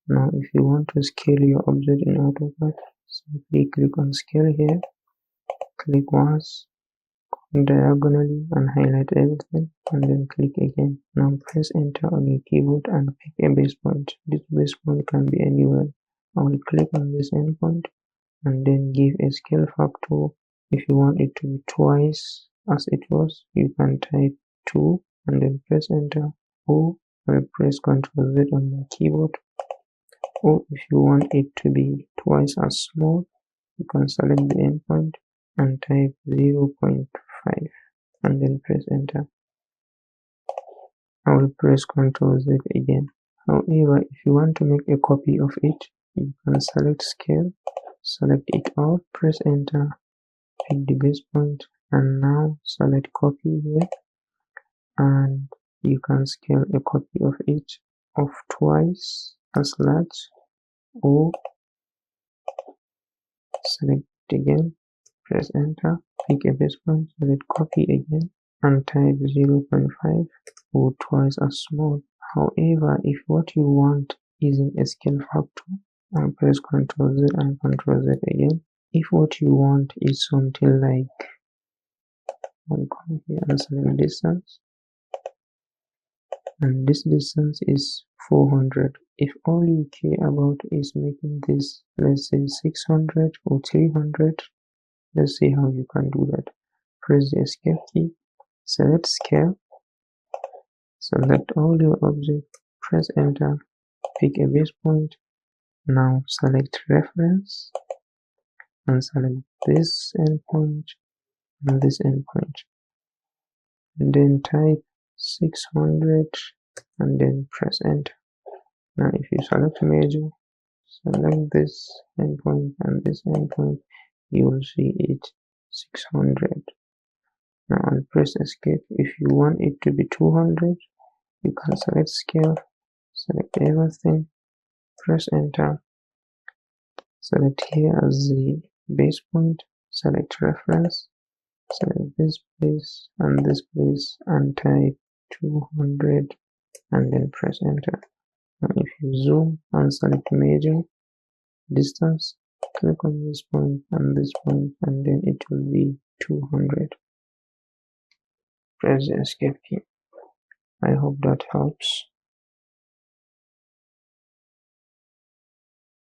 Now if you want to scale your object in AutoCAD, simply click on scale here, click once diagonally and highlight everything, and then click again. Now press enter on your keyboard and pick a base point. This base point can be anywhere. I will click on this endpoint and then give a scale factor. If you want it to be twice as it was, you can type 2 and then press enter, or press Ctrl Z on your keyboard. Or if you want it to be twice as small, you can select the endpoint and type 0.5 and then press enter. I will press Ctrl Z again. However, if you want to make a copy of it, you can select scale, select it all, press enter, pick the base point, and now select copy here, and you can scale a copy of it of twice as large, or select it again, press enter, pick a base point, select copy again, and type 0.5 or twice as small. However, if what you want isn't a scale factor, and press Ctrl Z and Ctrl Z again. If what you want is something like, I'll come here and select distance, and this distance is 400. If all you care about is making this, let's say 600 or 300, let's see how you can do that. Press the escape key, select scale, select all your objects, press enter, pick a base point. Now select reference and select this endpoint and this endpoint, and then type 600 and then press enter. Now if you select major, select this endpoint and this endpoint, you will see it 600. Now I'll press escape. If you want it to be 200, you can select scale, select everything, press enter, select here as the base point, select reference, select this place and this place, and type 200 and then press enter. Now if you zoom and select major distance, click on this point and this point, and then it will be 200. Press the escape key. I hope that helps.